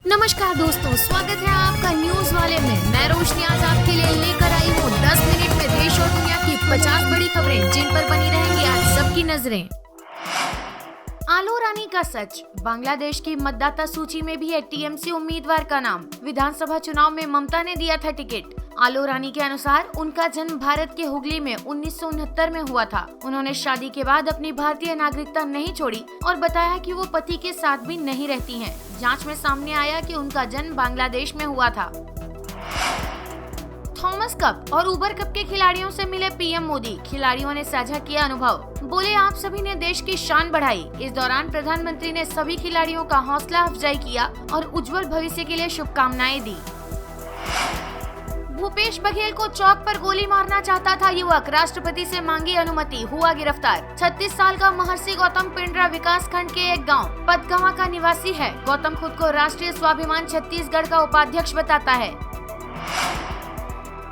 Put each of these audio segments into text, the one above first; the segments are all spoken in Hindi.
नमस्कार दोस्तों, स्वागत है आपका न्यूज वाले में। मैं रोशनी आज आपके लिए लेकर आई हूँ 10 मिनट में देश और दुनिया की 50 बड़ी खबरें जिन पर बनी रहेंगी आज सबकी नजरें। आलो रानी का सच, बांग्लादेश की मतदाता सूची में भी है टीएमसी उम्मीदवार का नाम। विधानसभा चुनाव में ममता ने दिया था टिकट। आलो रानी के अनुसार उनका जन्म भारत के हुगली में 1969 में हुआ था। उन्होंने शादी के बाद अपनी भारतीय नागरिकता नहीं छोड़ी और बताया कि वो पति के साथ भी नहीं रहती हैं। जांच में सामने आया कि उनका जन्म बांग्लादेश में हुआ था। थॉमस कप और उबर कप के खिलाड़ियों से मिले पीएम मोदी। खिलाड़ियों ने साझा किया अनुभव। बोले, आप सभी ने देश की शान बढ़ाई। इस दौरान प्रधानमंत्री ने सभी खिलाड़ियों का हौसला अफजाई किया और उज्जवल भविष्य के लिए शुभकामनाएं दी। भूपेश बघेल को चौक पर गोली मारना चाहता था युवक, राष्ट्रपति से मांगी अनुमति, हुआ गिरफ्तार। 36 साल का महर्षि गौतम पिंडरा विकास खंड के एक गांव पतगावा का निवासी है। गौतम खुद को राष्ट्रीय स्वाभिमान छत्तीसगढ़ का उपाध्यक्ष बताता है।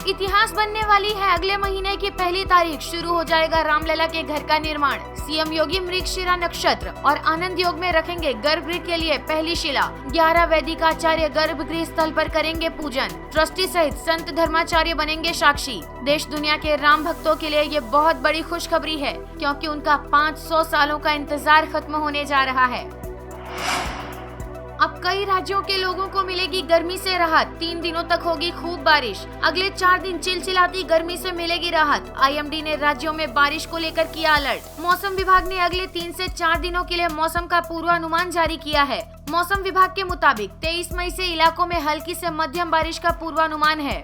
इतिहास बनने वाली है, अगले महीने की 1 तारीख शुरू हो जाएगा रामलला के घर का निर्माण। सीएम योगी मृगशिरा नक्षत्र और आनंद योग में रखेंगे गर्भगृह के लिए पहली शिला। 11 वैदिक आचार्य गर्भगृह स्थल पर करेंगे पूजन। ट्रस्टी सहित संत धर्माचार्य बनेंगे साक्षी। देश दुनिया के राम भक्तों के लिए ये बहुत बड़ी खुशखबरी है, क्योंकि उनका 500 सालों का इंतजार खत्म होने जा रहा है। अब कई राज्यों के लोगों को मिलेगी गर्मी से राहत। 3 दिनों तक होगी खूब बारिश। अगले 4 दिन चिलचिलाती गर्मी से मिलेगी राहत। आईएमडी ने राज्यों में बारिश को लेकर किया अलर्ट। मौसम विभाग ने अगले 3 से 4 दिनों के लिए मौसम का पूर्वानुमान जारी किया है। मौसम विभाग के मुताबिक 23 मई से इलाकों में हल्की से मध्यम बारिश का पूर्वानुमान है।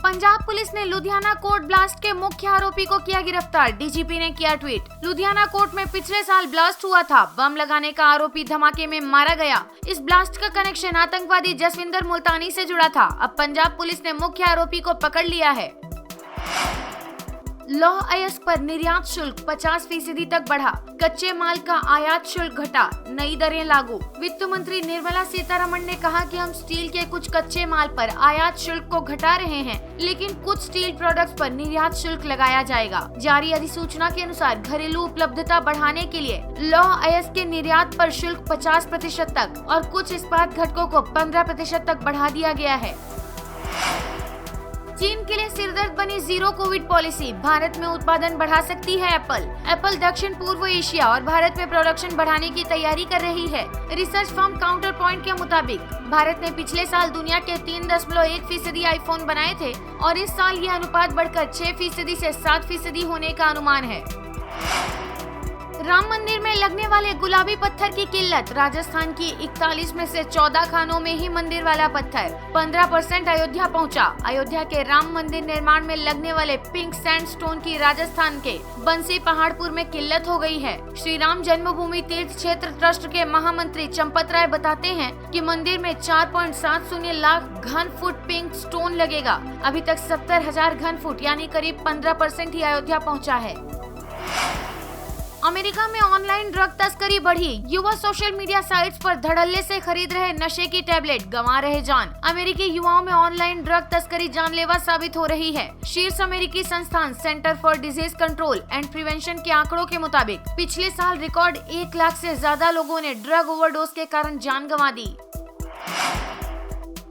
पंजाब पुलिस ने लुधियाना कोर्ट ब्लास्ट के मुख्य आरोपी को किया गिरफ्तार। डीजीपी ने किया ट्वीट। लुधियाना कोर्ट में पिछले साल ब्लास्ट हुआ था। बम लगाने का आरोपी धमाके में मारा गया। इस ब्लास्ट का कनेक्शन आतंकवादी जसविंदर मुल्तानी से जुड़ा था। अब पंजाब पुलिस ने मुख्य आरोपी को पकड़ लिया है। लौह अयस्क पर निर्यात शुल्क 50% तक बढ़ा। कच्चे माल का आयात शुल्क घटा, नई दरें लागू। वित्त मंत्री निर्मला सीतारमण ने कहा कि हम स्टील के कुछ कच्चे माल पर आयात शुल्क को घटा रहे हैं, लेकिन कुछ स्टील प्रोडक्ट्स पर निर्यात शुल्क लगाया जाएगा। जारी अधिसूचना के अनुसार घरेलू उपलब्धता बढ़ाने के लिए लौह अयस्क के निर्यात पर शुल्क 50% तक और कुछ इस्पात घटकों को 15% तक बढ़ा दिया गया है। चीन के लिए सिरदर्द बनी जीरो कोविड पॉलिसी। भारत में उत्पादन बढ़ा सकती है एप्पल दक्षिण पूर्व एशिया और भारत में प्रोडक्शन बढ़ाने की तैयारी कर रही है। रिसर्च फर्म काउंटर पॉइंट के मुताबिक भारत ने पिछले साल दुनिया के 3.1% आईफोन बनाए थे और इस साल यह अनुपात बढ़कर 6% से 7% होने का अनुमान है। राम मंदिर में लगने वाले गुलाबी पत्थर की किल्लत। राजस्थान की 41 में से 14 खानों में ही मंदिर वाला पत्थर। 15% अयोध्या पहुंचा। अयोध्या के राम मंदिर निर्माण में लगने वाले पिंक सैंडस्टोन की राजस्थान के बंसी पहाड़पुर में किल्लत हो गई है। श्री राम जन्मभूमि तीर्थ क्षेत्र ट्रस्ट के महामंत्री चंपत राय बताते हैं कि मंदिर में 4.70 लाख घन फुट पिंक स्टोन लगेगा। अभी तक 70,000 घन फुट यानी करीब 15% ही अयोध्या पहुँचा है। अमेरिका में ऑनलाइन ड्रग तस्करी बढ़ी। युवा सोशल मीडिया साइट्स पर धड़ल्ले से खरीद रहे नशे की टैबलेट, गंवा रहे जान। अमेरिकी युवाओं में ऑनलाइन ड्रग तस्करी जानलेवा साबित हो रही है। शीर्ष अमेरिकी संस्थान centre for disease control and prevention के आंकड़ों के मुताबिक पिछले साल रिकॉर्ड 1 लाख से ज्यादा लोगों ने ड्रग ओवरडोज के कारण जान गंवा दी।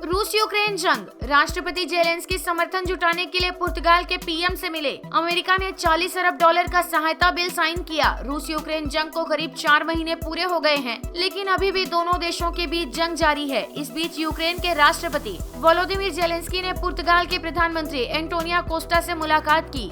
रूस यूक्रेन जंग। राष्ट्रपति जेलेंस्की समर्थन जुटाने के लिए पुर्तगाल के पीएम से मिले। अमेरिका ने $40 अरब का सहायता बिल साइन किया। रूस यूक्रेन जंग को करीब 4 महीने पूरे हो गए हैं, लेकिन अभी भी दोनों देशों के बीच जंग जारी है। इस बीच यूक्रेन के राष्ट्रपति वोलोदिमीर जेलेंस्की ने पुर्तगाल के प्रधानमंत्री एंटोनियो कोस्टा से मुलाकात की।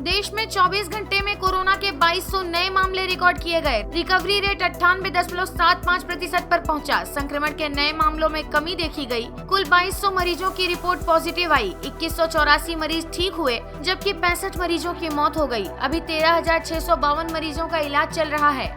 देश में 24 घंटे में कोरोना के 2200 नए मामले रिकॉर्ड किए गए। रिकवरी रेट 98.75% पर पहुंचा। संक्रमण के नए मामलों में कमी देखी गई। कुल 2200 मरीजों की रिपोर्ट पॉजिटिव आई। 2184 मरीज ठीक हुए, जबकि 65 मरीजों की मौत हो गई। अभी 13,652 मरीजों का इलाज चल रहा है।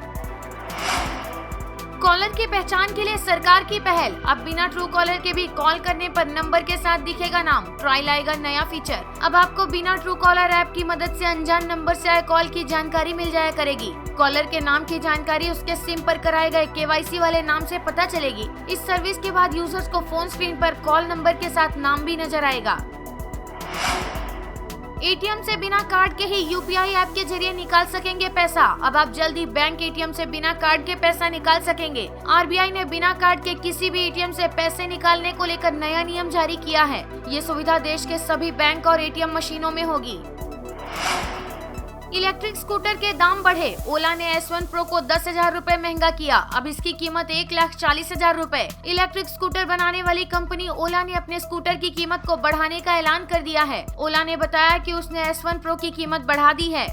कॉलर की पहचान के लिए सरकार की पहल। अब बिना ट्रू कॉलर के भी कॉल करने पर नंबर के साथ दिखेगा नाम। ट्रायल आएगा नया फीचर। अब आपको बिना ट्रू कॉलर ऐप की मदद से अनजान नंबर से आए कॉल की जानकारी मिल जाया करेगी। कॉलर के नाम की जानकारी उसके सिम पर कराए गए केवाईसी वाले नाम से पता चलेगी। इस सर्विस के बाद यूजर्स को फोन स्क्रीन पर कॉल नंबर के साथ नाम भी नजर आएगा। एटीएम से बिना कार्ड के ही यूपीआई ऐप के जरिए निकाल सकेंगे पैसा। अब आप जल्द ही बैंक एटीएम से बिना कार्ड के पैसा निकाल सकेंगे। आरबीआई ने बिना कार्ड के किसी भी एटीएम से पैसे निकालने को लेकर नया नियम जारी किया है। ये सुविधा देश के सभी बैंक और एटीएम मशीनों में होगी। इलेक्ट्रिक स्कूटर के दाम बढ़े। ओला ने S1 Pro को 10,000 रूपए महंगा किया। अब इसकी कीमत 1,40,000 रूपए। इलेक्ट्रिक स्कूटर बनाने वाली कंपनी ओला ने अपने स्कूटर की कीमत को बढ़ाने का ऐलान कर दिया है। ओला ने बताया कि उसने S1 Pro की कीमत बढ़ा दी है।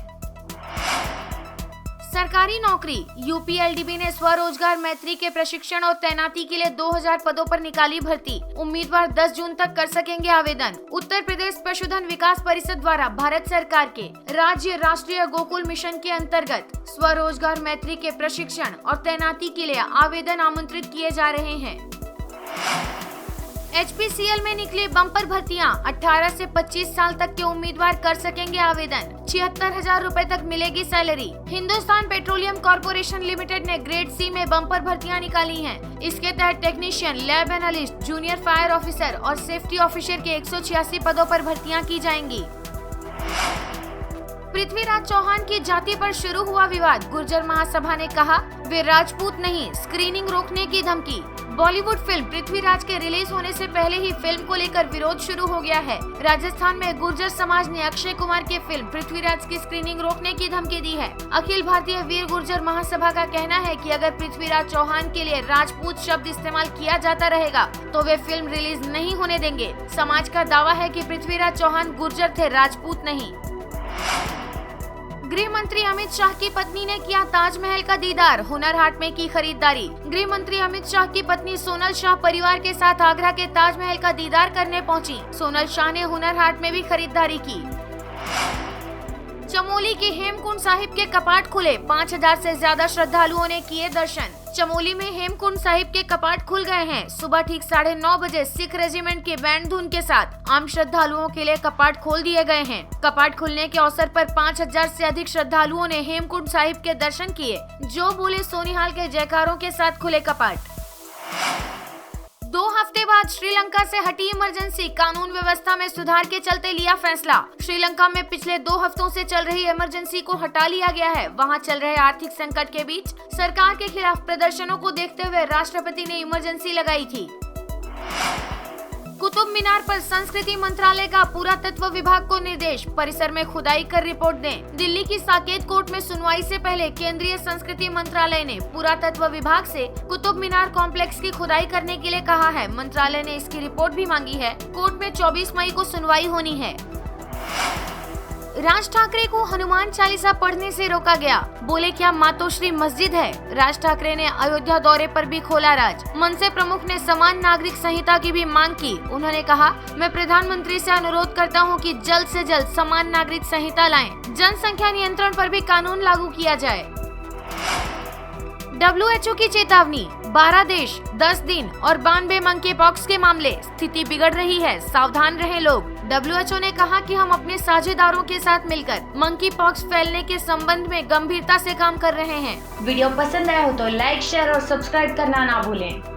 सरकारी नौकरी। यूपीएलडीबी ने स्वरोजगार मैत्री के प्रशिक्षण और तैनाती के लिए 2000 पदों पर निकाली भर्ती। उम्मीदवार 10 जून तक कर सकेंगे आवेदन। उत्तर प्रदेश पशुधन विकास परिषद द्वारा भारत सरकार के राज्य राष्ट्रीय गोकुल मिशन के अंतर्गत स्वरोजगार मैत्री के प्रशिक्षण और तैनाती के लिए आवेदन आमंत्रित किए जा रहे हैं। HPCL में निकली बम्पर भर्तियां। 18 से 25 साल तक के उम्मीदवार कर सकेंगे आवेदन। 76,000 रूपए तक मिलेगी salary. Hindustan petroleum corporation limited ने ग्रेड C में बम्पर भर्तियां निकाली हैं। इसके तहत technician, lab analyst, junior fire officer और सेफ्टी ऑफिसर के 186 पदों पर भर्तियां की जाएंगी। पृथ्वीराज चौहान की जाति पर शुरू हुआ विवाद। गुर्जर महासभा ने कहा वे राजपूत नहीं, स्क्रीनिंग रोकने की धमकी। बॉलीवुड फिल्म पृथ्वीराज के रिलीज होने से पहले ही फिल्म को लेकर विरोध शुरू हो गया है। राजस्थान में गुर्जर समाज ने अक्षय कुमार की फिल्म पृथ्वीराज की स्क्रीनिंग रोकने की धमकी दी है। अखिल भारतीय वीर गुर्जर महासभा का कहना है कि अगर पृथ्वीराज चौहान के लिए राजपूत शब्द इस्तेमाल किया जाता रहेगा तो वे फिल्म रिलीज नहीं होने देंगे। समाज का दावा है कि पृथ्वीराज चौहान गुर्जर थे, राजपूत नहीं। गृह मंत्री अमित शाह की पत्नी ने किया ताजमहल का दीदार। हुनर हाट में की खरीदारी। गृह मंत्री अमित शाह की पत्नी सोनल शाह परिवार के साथ आगरा के ताजमहल का दीदार करने पहुंची। सोनल शाह ने हुनर हाट में भी खरीदारी की। चमोली के हेमकुंड साहिब के कपाट खुले। 5,000 से ज्यादा श्रद्धालुओं ने किए दर्शन। चमोली में हेमकुंड साहिब के कपाट खुल गए हैं। सुबह ठीक 9:30 बजे सिख रेजिमेंट के बैंड धुन के साथ आम श्रद्धालुओं के लिए कपाट खोल दिए गए हैं। कपाट खुलने के अवसर पर 5,000 से अधिक श्रद्धालुओं ने हेमकुंड साहिब के दर्शन किए। जो बोले सोनिहाल के जयकारों के साथ खुले कपाट। 2 हफ्ते बाद श्रीलंका से हटी इमरजेंसी। कानून व्यवस्था में सुधार के चलते लिया फैसला। श्रीलंका में पिछले 2 हफ्तों से चल रही इमरजेंसी को हटा लिया गया है। वहां चल रहे आर्थिक संकट के बीच सरकार के खिलाफ प्रदर्शनों को देखते हुए राष्ट्रपति ने इमरजेंसी लगाई थी। कुतुब मीनार पर संस्कृति मंत्रालय का पुरातत्व विभाग को निर्देश। परिसर में खुदाई कर रिपोर्ट दें। दिल्ली की साकेत कोर्ट में सुनवाई से पहले केंद्रीय संस्कृति मंत्रालय ने पुरातत्व विभाग से कुतुब मीनार कॉम्प्लेक्स की खुदाई करने के लिए कहा है। मंत्रालय ने इसकी रिपोर्ट भी मांगी है। कोर्ट में 24 मई को सुनवाई होनी है। राज ठाकरे को हनुमान चालीसा पढ़ने से रोका गया। बोले क्या मातोश्री मस्जिद है। राज ठाकरे ने अयोध्या दौरे पर भी खोला राज। मनसे प्रमुख ने समान नागरिक संहिता की भी मांग की। उन्होंने कहा मैं प्रधानमंत्री से अनुरोध करता हूं कि जल्द से जल्द समान नागरिक संहिता लाएं। जनसंख्या नियंत्रण पर भी कानून लागू किया जाए। WHO की चेतावनी। 12 देश, 10 दिन और 92 मंकी पॉक्स के मामले। स्थिति बिगड़ रही है, सावधान रहें लोग। WHO ने कहा कि हम अपने साझेदारों के साथ मिलकर मंकी पॉक्स फैलने के संबंध में गंभीरता से काम कर रहे हैं। वीडियो पसंद आया हो तो लाइक, शेयर और सब्सक्राइब करना ना भूलें।